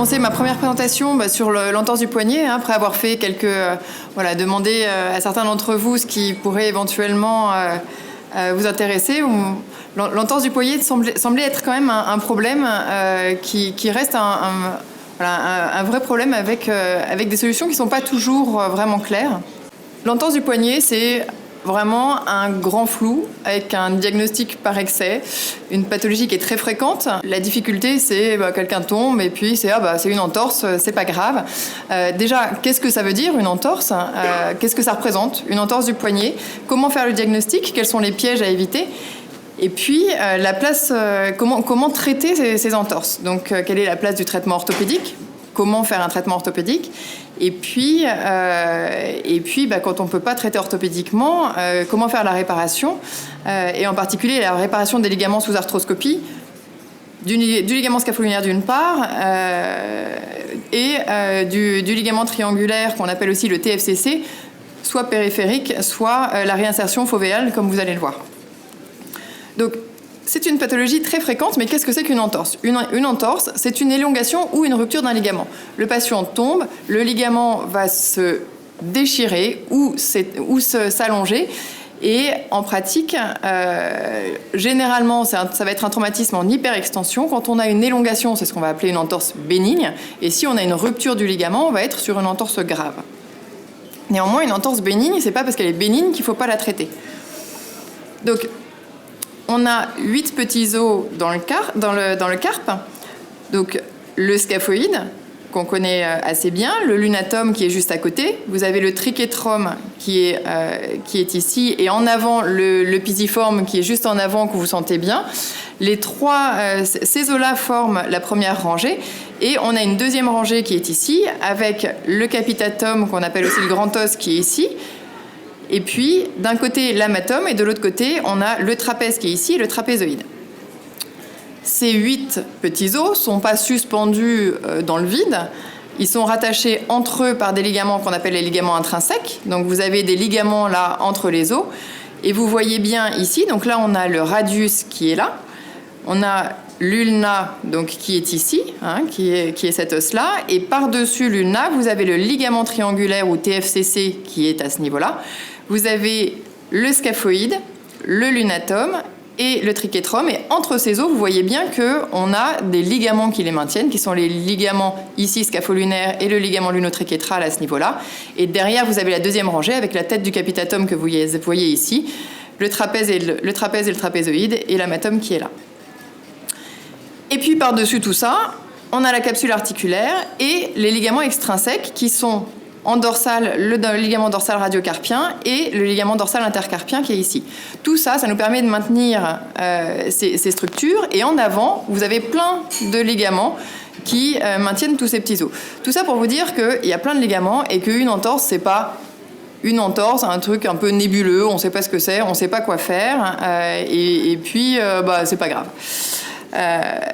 commencer ma première présentation sur l'entorse du poignet, après avoir fait demander à certains d'entre vous ce qui pourrait éventuellement vous intéresser. L'entorse du poignet semblait être quand même un problème qui reste un vrai problème avec des solutions qui ne sont pas toujours vraiment claires. L'entorse du poignet, c'est vraiment un grand flou avec un diagnostic par excès, une pathologie qui est très fréquente. La difficulté, c'est quelqu'un tombe et puis c'est une entorse, c'est pas grave. Déjà, qu'est-ce que ça veut dire une entorse ? Qu'est-ce que ça représente, une entorse du poignet ? Comment faire le diagnostic ? Quels sont les pièges à éviter ? Et puis, comment traiter ces entorses ? Donc, quelle est la place du traitement orthopédique ? Comment faire un traitement orthopédique ? Et puis quand on ne peut pas traiter orthopédiquement, comment faire la réparation ? Et en particulier, la réparation des ligaments sous arthroscopie, du ligament scapholinaire d'une part, et du ligament triangulaire qu'on appelle aussi le TFCC, soit périphérique, soit la réinsertion fovéale, comme vous allez le voir. Donc, c'est une pathologie très fréquente, mais qu'est-ce que c'est qu'une entorse ? Une entorse, c'est une élongation ou une rupture d'un ligament. Le patient tombe, le ligament va se déchirer ou s'allonger, et en pratique, généralement, ça va être un traumatisme en hyperextension. Quand on a une élongation, c'est ce qu'on va appeler une entorse bénigne, et si on a une rupture du ligament, on va être sur une entorse grave. Néanmoins, une entorse bénigne, c'est pas parce qu'elle est bénigne qu'il ne faut pas la traiter. Donc, on a 8 petits os dans le carpe, donc le scaphoïde, qu'on connaît assez bien, le lunatum qui est juste à côté, vous avez le trichétrome qui est ici, et en avant le pisiforme qui est juste en avant, que vous sentez bien. Ces os-là forment la première rangée, et on a une deuxième rangée qui est ici, avec le capitatum, qu'on appelle aussi le grand os, qui est ici. Et puis, d'un côté, l'amatome, et de l'autre côté, on a le trapèze qui est ici et le trapézoïde. Ces 8 petits os ne sont pas suspendus dans le vide. Ils sont rattachés entre eux par des ligaments qu'on appelle les ligaments intrinsèques. Donc, vous avez des ligaments là entre les os. Et vous voyez bien ici, donc là, on a le radius qui est là. On a l'ulna, donc, qui est ici, qui est cet os-là. Et par-dessus l'ulna, vous avez le ligament triangulaire ou TFCC qui est à ce niveau-là. Vous avez le scaphoïde, le lunatum et le trichétrome. Et entre ces os, vous voyez bien qu'on a des ligaments qui les maintiennent, qui sont les ligaments ici scapholinaires et le ligament lunotrichétral à ce niveau-là. Et derrière, vous avez la deuxième rangée avec la tête du capitatum que vous voyez ici, le trapèze et le trapézoïde et l'amatome qui est là. Et puis par-dessus tout ça, on a la capsule articulaire et les ligaments extrinsèques qui sont en dorsal, le ligament dorsal radiocarpien et le ligament dorsal intercarpien qui est ici. Tout ça, ça nous permet de maintenir ces structures. Et en avant, vous avez plein de ligaments qui maintiennent tous ces petits os. Tout ça pour vous dire qu'il y a plein de ligaments et qu'une entorse, c'est pas une entorse, un truc un peu nébuleux, on ne sait pas ce que c'est, on ne sait pas quoi faire, et puis c'est pas grave.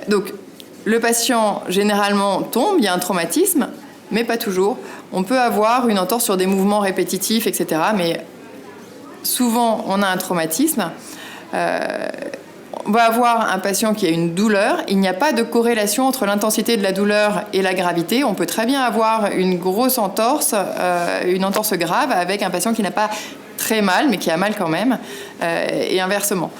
Donc, le patient, généralement, tombe, il y a un traumatisme, mais pas toujours. On peut avoir une entorse sur des mouvements répétitifs, etc. Mais souvent, on a un traumatisme. On va avoir un patient qui a une douleur. Il n'y a pas de corrélation entre l'intensité de la douleur et la gravité. On peut très bien avoir une grosse entorse, une entorse grave, avec un patient qui n'a pas très mal, mais qui a mal quand même, et inversement.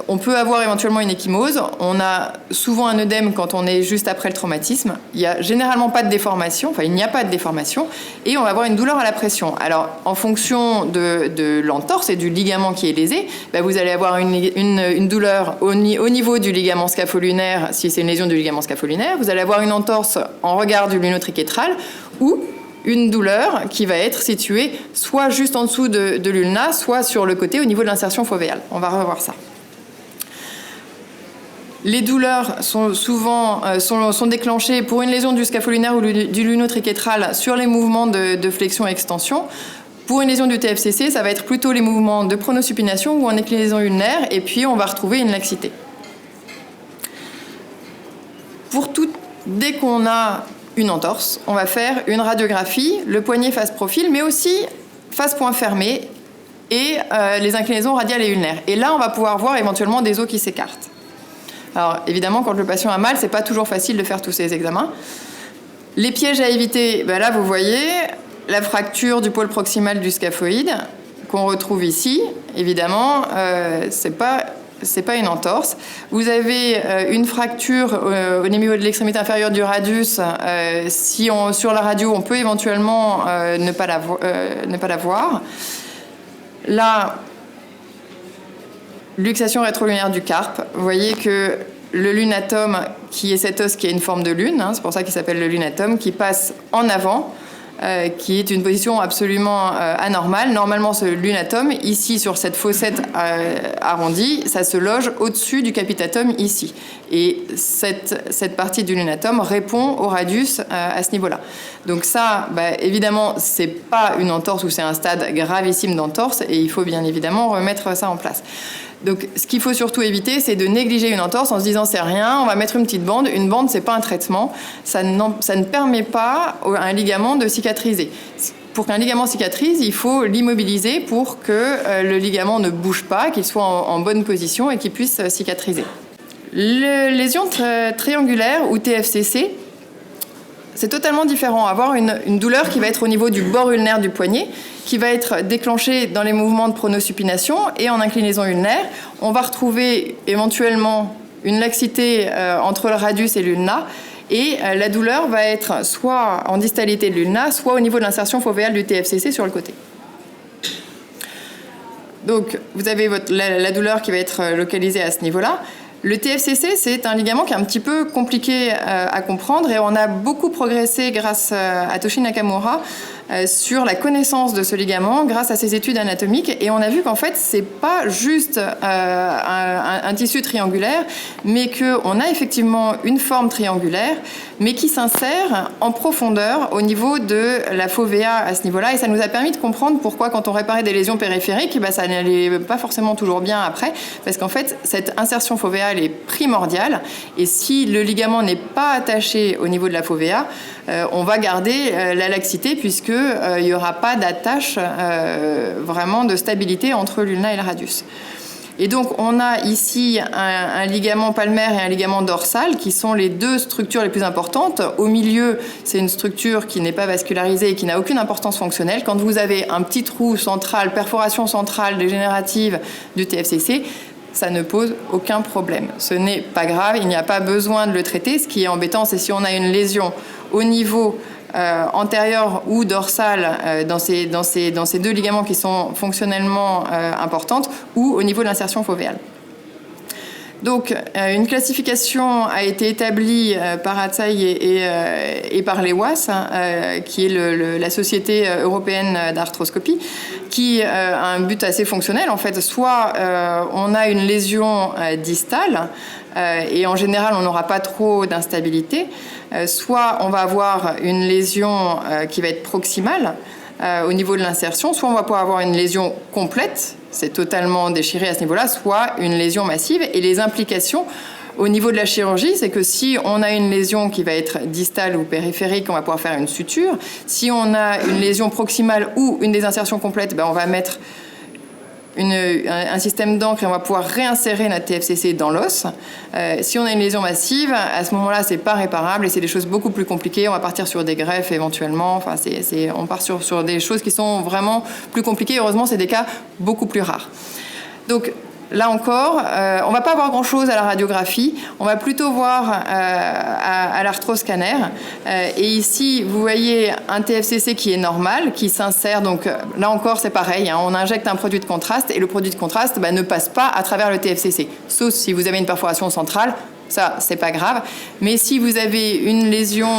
On peut avoir éventuellement une ecchymose. On a souvent un œdème quand on est juste après le traumatisme. Il n'y a généralement pas de déformation, il n'y a pas de déformation, et on va avoir une douleur à la pression. Alors, en fonction de l'entorse et du ligament qui est lésé, vous allez avoir une douleur au niveau du ligament scapholinaire, si c'est une lésion du ligament scapholinaire. Vous allez avoir une entorse en regard du lunotrichétral, ou une douleur qui va être située soit juste en dessous de l'ulna, soit sur le côté au niveau de l'insertion fovéale. On va revoir ça. Les douleurs sont souvent sont déclenchées pour une lésion du scapholinaire ou du lunotrichétral sur les mouvements de flexion-extension. Pour une lésion du TFCC, ça va être plutôt les mouvements de pronosupination ou en inclinaison ulnaire, et puis on va retrouver une laxité. Dès qu'on a une entorse, on va faire une radiographie, le poignet face profil, mais aussi face point fermé et les inclinaisons radiales et ulnaires. Et là, on va pouvoir voir éventuellement des os qui s'écartent. Alors évidemment, quand le patient a mal, c'est pas toujours facile de faire tous ces examens. Les pièges à éviter, ben là vous voyez la fracture du pôle proximal du scaphoïde qu'on retrouve ici. Évidemment, c'est pas une entorse. Vous avez une fracture au niveau de l'extrémité inférieure du radius. Sur la radio, on peut éventuellement ne pas la voir. Là, luxation rétrolunaire du carpe. Vous voyez que le lunatome, qui est cet os qui a une forme de lune, hein, c'est pour ça qu'il s'appelle le lunatome, qui passe en avant, qui est une position absolument anormale. Normalement, ce lunatome, ici, sur cette fossette arrondie, ça se loge au-dessus du capitatum, ici. Et cette partie du lunatome répond au radius à ce niveau-là. Donc ça, évidemment, c'est pas une entorse ou c'est un stade gravissime d'entorse, et il faut bien évidemment remettre ça en place. Donc, ce qu'il faut surtout éviter, c'est de négliger une entorse en se disant c'est rien, on va mettre une petite bande. Une bande, c'est pas un traitement. Ça ne permet pas à un ligament de cicatriser. Pour qu'un ligament cicatrise, il faut l'immobiliser pour que le ligament ne bouge pas, qu'il soit en bonne position et qu'il puisse cicatriser. Les lésions triangulaires ou TFCC, c'est totalement différent. Avoir une douleur qui va être au niveau du bord ulnaire du poignet, qui va être déclenchée dans les mouvements de pronosupination et en inclinaison ulnaire. On va retrouver éventuellement une laxité entre le radius et l'ulna. Et la douleur va être soit en distalité de l'ulna, soit au niveau de l'insertion fovéale du TFCC sur le côté. Donc, vous avez la douleur qui va être localisée à ce niveau-là. Le TFCC, c'est un ligament qui est un petit peu compliqué à comprendre et on a beaucoup progressé grâce à Toshi Nakamura sur la connaissance de ce ligament grâce à ses études anatomiques et on a vu qu'en fait, c'est pas juste un tissu triangulaire, mais qu'on a effectivement une forme triangulaire, mais qui s'insère en profondeur au niveau de la fovea à ce niveau-là et ça nous a permis de comprendre pourquoi quand on réparait des lésions périphériques, ça n'allait pas forcément toujours bien après, parce qu'en fait, cette insertion fovéale est primordiale et si le ligament n'est pas attaché au niveau de la fovea, on va garder la laxité puisque il n'y aura pas d'attache vraiment de stabilité entre l'ulna et le radius. Et donc, on a ici un ligament palmaire et un ligament dorsal qui sont les deux structures les plus importantes. Au milieu, c'est une structure qui n'est pas vascularisée et qui n'a aucune importance fonctionnelle. Quand vous avez un petit trou central, perforation centrale dégénérative du TFCC, ça ne pose aucun problème. Ce n'est pas grave, il n'y a pas besoin de le traiter. Ce qui est embêtant, c'est si on a une lésion au niveau antérieure ou dorsale dans ces deux ligaments qui sont fonctionnellement importantes ou au niveau de l'insertion fovéale. Donc, une classification a été établie par Atsai et par l'EWAS, qui est la Société européenne d'arthroscopie, qui a un but assez fonctionnel. En fait, soit on a une lésion distale, et en général, on n'aura pas trop d'instabilité, soit on va avoir une lésion qui va être proximale au niveau de l'insertion, soit on va pouvoir avoir une lésion complète, c'est totalement déchiré à ce niveau-là, soit une lésion massive. Et les implications au niveau de la chirurgie, c'est que si on a une lésion qui va être distale ou périphérique, on va pouvoir faire une suture. Si on a une lésion proximale ou une désinsertion complète, on va mettre un système d'encre et on va pouvoir réinsérer notre TFCC dans l'os. Si on a une lésion massive, à ce moment-là, c'est pas réparable et c'est des choses beaucoup plus compliquées. On va partir sur des greffes éventuellement. Enfin, on part sur des choses qui sont vraiment plus compliquées. Heureusement, c'est des cas beaucoup plus rares. Donc, là encore, on ne va pas voir grand-chose à la radiographie. On va plutôt voir à l'arthroscanner. Et ici, vous voyez un TFCC qui est normal, qui s'insère. Donc là encore, c'est pareil. On injecte un produit de contraste et le produit de contraste ne passe pas à travers le TFCC. Sauf si vous avez une perforation centrale. Ça, c'est pas grave. Mais si vous avez une lésion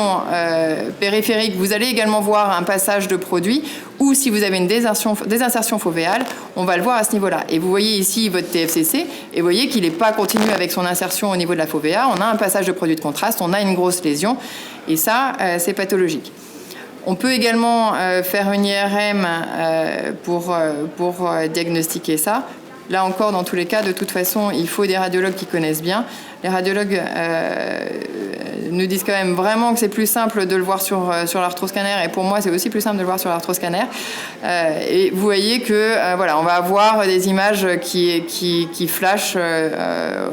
périphérique, vous allez également voir un passage de produit. Ou si vous avez une désinsertion fovéale, on va le voir à ce niveau-là. Et vous voyez ici votre TFCC, et vous voyez qu'il n'est pas continu avec son insertion au niveau de la fovea. On a un passage de produit de contraste, on a une grosse lésion. Et ça, c'est pathologique. On peut également faire une IRM pour diagnostiquer ça. Là encore, dans tous les cas, de toute façon, il faut des radiologues qui connaissent bien. Les radiologues nous disent quand même vraiment que c'est plus simple de le voir sur l'arthroscanner, et pour moi c'est aussi plus simple de le voir sur l'arthroscanner. Et vous voyez que voilà, on va avoir des images qui flashent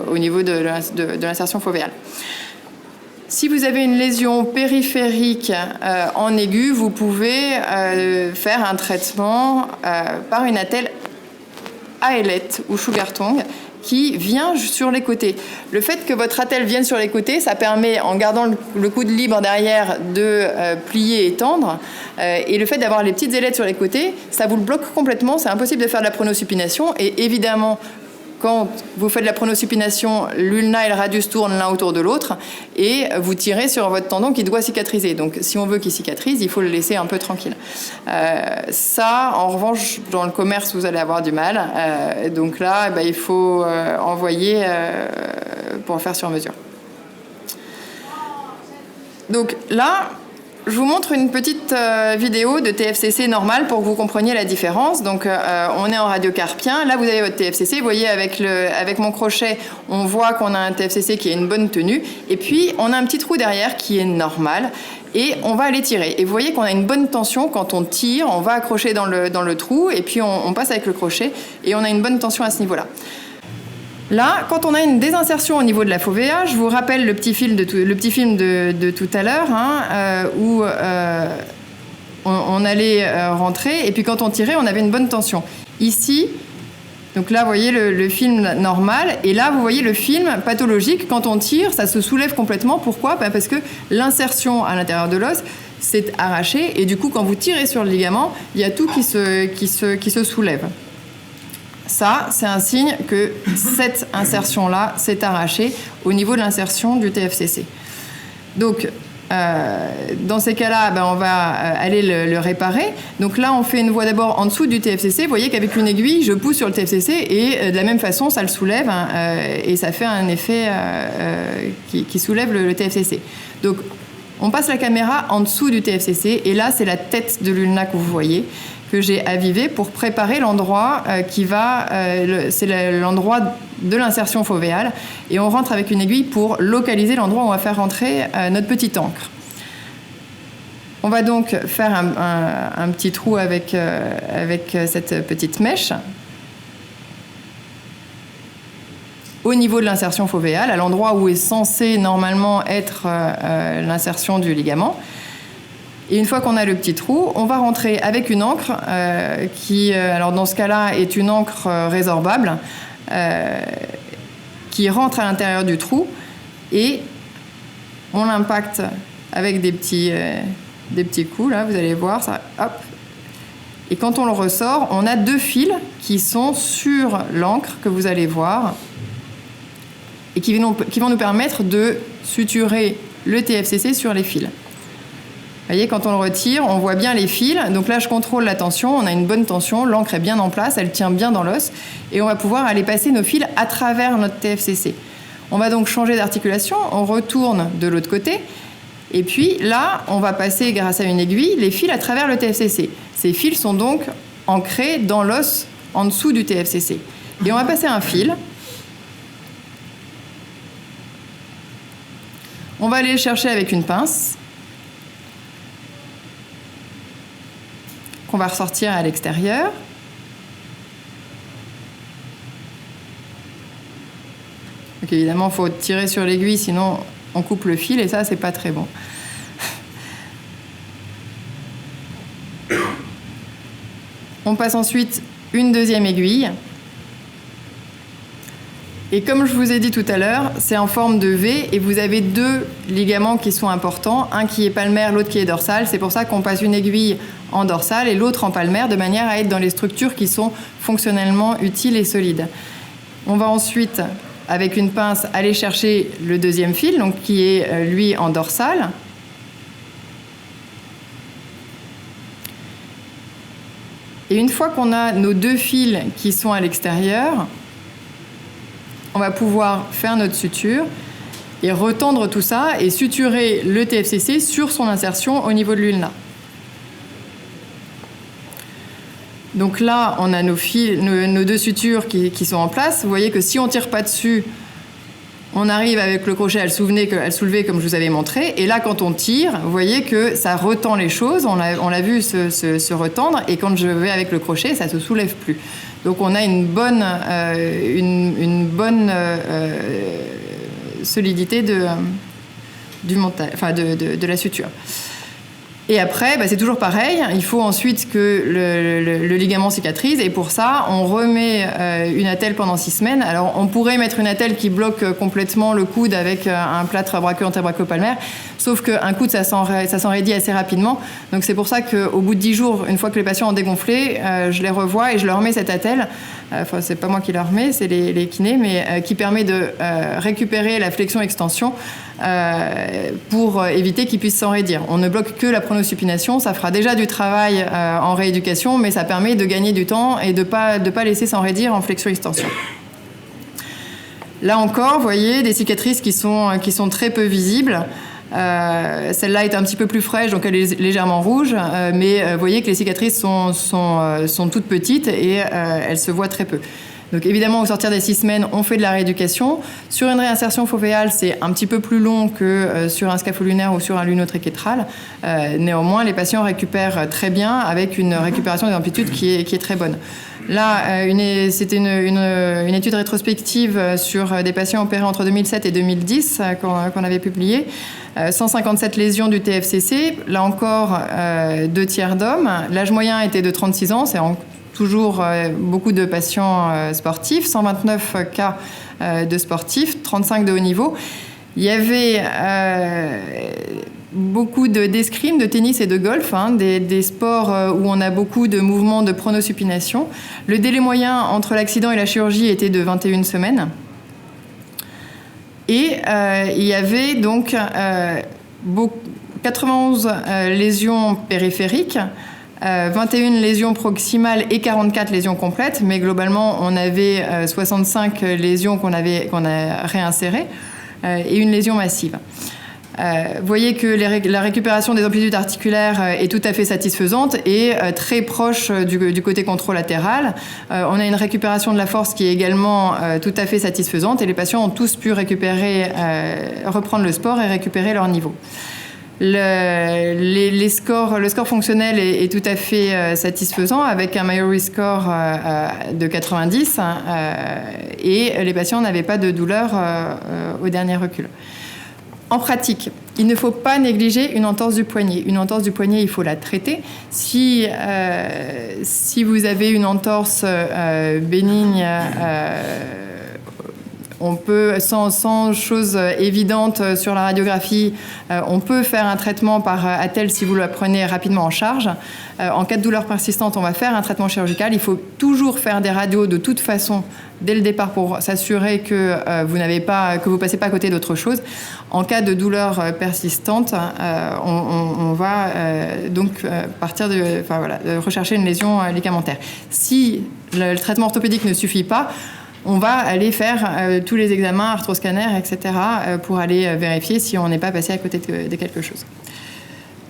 au niveau de l'insertion fovéale. Si vous avez une lésion périphérique en aigu, vous pouvez faire un traitement par une attelle aélette ou sugar tongue qui vient sur les côtés. Le fait que votre attelle vienne sur les côtés, ça permet, en gardant le coude libre derrière, de plier et tendre. Et le fait d'avoir les petites ailettes sur les côtés, ça vous le bloque complètement. C'est impossible de faire de la pronosupination. Et évidemment, quand vous faites de la pronosupination, l'ulna et le radius tournent l'un autour de l'autre et vous tirez sur votre tendon qui doit cicatriser. Donc si on veut qu'il cicatrise, il faut le laisser un peu tranquille. Ça, en revanche, dans le commerce, vous allez avoir du mal. Donc là, il faut envoyer pour le faire sur mesure. Donc là, je vous montre une petite vidéo de TFCC normal pour que vous compreniez la différence. Donc, on est en radiocarpien. Là, vous avez votre TFCC. Vous voyez, avec mon crochet, on voit qu'on a un TFCC qui a une bonne tenue. Et puis, on a un petit trou derrière qui est normal. Et on va aller tirer. Et vous voyez qu'on a une bonne tension quand on tire. On va accrocher dans le trou. Et puis, on passe avec le crochet. Et on a une bonne tension à ce niveau-là. Là, quand on a une désinsertion au niveau de la fovea, je vous rappelle le petit film de tout à l'heure, où on allait rentrer, et puis quand on tirait, on avait une bonne tension. Ici, donc là, vous voyez le film normal, et là, vous voyez le film pathologique. Quand on tire, ça se soulève complètement. Pourquoi ? Parce que l'insertion à l'intérieur de l'os s'est arrachée, et du coup, quand vous tirez sur le ligament, il y a tout qui se soulève. Ça, c'est un signe que cette insertion-là s'est arrachée au niveau de l'insertion du TFCC. Donc, dans ces cas-là, on va aller le réparer. Donc là, on fait une voie d'abord en dessous du TFCC. Vous voyez qu'avec une aiguille, je pousse sur le TFCC et de la même façon, ça le soulève et ça fait un effet qui soulève le TFCC. Donc, on passe la caméra en dessous du TFCC et là, c'est la tête de l'ulna que vous voyez, que j'ai avivé pour préparer l'endroit c'est l'endroit de l'insertion fovéale, et on rentre avec une aiguille pour localiser l'endroit où on va faire rentrer notre petite encre. On va donc faire un petit trou avec cette petite mèche au niveau de l'insertion fovéale, à l'endroit où est censé normalement être l'insertion du ligament. Et une fois qu'on a le petit trou, on va rentrer avec une encre qui, alors dans ce cas-là, est une encre résorbable qui rentre à l'intérieur du trou, et on l'impacte avec des petits coups, là, vous allez voir, ça, hop. Et quand on le ressort, on a deux fils qui sont sur l'encre que vous allez voir et qui vont nous permettre de suturer le TFCC sur les fils. Vous voyez, quand on le retire, on voit bien les fils. Donc là, je contrôle la tension. On a une bonne tension. L'encre est bien en place. Elle tient bien dans l'os. Et on va pouvoir aller passer nos fils à travers notre TFCC. On va donc changer d'articulation. On retourne de l'autre côté. Et puis là, on va passer, grâce à une aiguille, les fils à travers le TFCC. Ces fils sont donc ancrés dans l'os en dessous du TFCC. Et on va passer un fil. On va aller le chercher avec une pince qu'on va ressortir à l'extérieur. Donc évidemment, il faut tirer sur l'aiguille, sinon on coupe le fil, et ça, c'est pas très bon. On passe ensuite une deuxième aiguille. Et comme je vous ai dit tout à l'heure, c'est en forme de V, et vous avez deux ligaments qui sont importants, un qui est palmaire, l'autre qui est dorsal. C'est pour ça qu'on passe une aiguille en dorsale et l'autre en palmaire, de manière à être dans les structures qui sont fonctionnellement utiles et solides. On va ensuite, avec une pince, aller chercher le deuxième fil, donc qui est lui en dorsale. Et une fois qu'on a nos deux fils qui sont à l'extérieur, on va pouvoir faire notre suture et retendre tout ça et suturer le TFCC sur son insertion au niveau de l'ulna. Donc là, on a nos deux sutures qui sont en place. Vous voyez que si on ne tire pas dessus, On arrive avec le crochet à le soulever comme je vous avais montré. Et là, quand on tire, vous voyez que ça retend les choses. On l'a vu se retendre. Et quand je vais avec le crochet, ça ne se soulève plus. Donc on a une bonne solidité du montage, enfin de la suture. Et après, c'est toujours pareil. Il faut ensuite que le ligament cicatrise. Et pour ça, on remet une attelle pendant 6 semaines. Alors, on pourrait mettre une attelle qui bloque complètement le coude avec un plâtre brachio-antébrachio-palmaire. Sauf qu'un coude, ça s'enraidit assez rapidement. Donc, c'est pour ça qu'au bout de 10 jours, une fois que les patients ont dégonflé, je les revois et je leur mets cette attelle. Enfin, c'est pas moi qui leur mets, c'est les kinés, mais qui permet de récupérer la flexion-extension pour éviter qu'ils puissent s'enraidir. On ne bloque que la pronosupination, ça fera déjà du travail en rééducation, mais ça permet de gagner du temps et de pas laisser s'enraidir en flexion-extension. Là encore, vous voyez, des cicatrices qui sont très peu visibles. Celle-là est un petit peu plus fraîche, donc elle est légèrement rouge, mais vous voyez que les cicatrices sont toutes petites et elles se voient très peu. Donc évidemment, au sortir des 6 semaines, on fait de la rééducation. Sur une réinsertion fovéale, c'est un petit peu plus long que sur un scapholulaire ou sur un lunotriquetral. Néanmoins, les patients récupèrent très bien avec une récupération des amplitudes qui est très bonne. Là, c'était une étude rétrospective sur des patients opérés entre 2007 et 2010 qu'on avait publié. 157 lésions du TFCC, là encore 2 tiers d'hommes. L'âge moyen était de 36 ans, c'est toujours beaucoup de patients sportifs, 129 cas de sportifs, 35 de haut niveau. Il y avait beaucoup d'escrime, de tennis et de golf, des sports où on a beaucoup de mouvements de pronosupination. Le délai moyen entre l'accident et la chirurgie était de 21 semaines. Et il y avait donc 91 lésions périphériques, 21 lésions proximales et 44 lésions complètes, mais globalement on avait 65 lésions qu'on a réinsérées et une lésion massive. Vous voyez que la récupération des amplitudes articulaires est tout à fait satisfaisante et très proche du côté controlatéral. On a une récupération de la force qui est également tout à fait satisfaisante et les patients ont tous pu reprendre le sport et récupérer leur niveau. Le score fonctionnel est tout à fait satisfaisant avec un Mayory score de 90 et les patients n'avaient pas de douleur au dernier recul. En pratique, il ne faut pas négliger une entorse du poignet. Une entorse du poignet, il faut la traiter. Si vous avez une entorse bénigne, on peut, sans chose évidente sur la radiographie, on peut faire un traitement par attelle si vous la prenez rapidement en charge. En cas de douleur persistante, on va faire un traitement chirurgical. Il faut toujours faire des radios de toute façon dès le départ pour s'assurer que vous passez pas à côté d'autre chose. En cas de douleur persistante, on va partir de rechercher une lésion ligamentaire. Si le traitement orthopédique ne suffit pas, on va aller faire tous les examens, arthroscanner, etc., pour aller vérifier si on n'est pas passé à côté de quelque chose.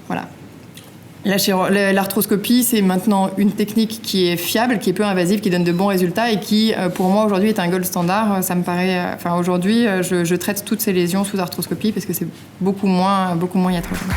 Voilà. L'arthroscopie, c'est maintenant une technique qui est fiable, qui est peu invasive, qui donne de bons résultats et qui, pour moi, aujourd'hui, est un gold standard. Ça me paraît... aujourd'hui, je traite toutes ces lésions sous arthroscopie parce que c'est beaucoup moins iatrogène.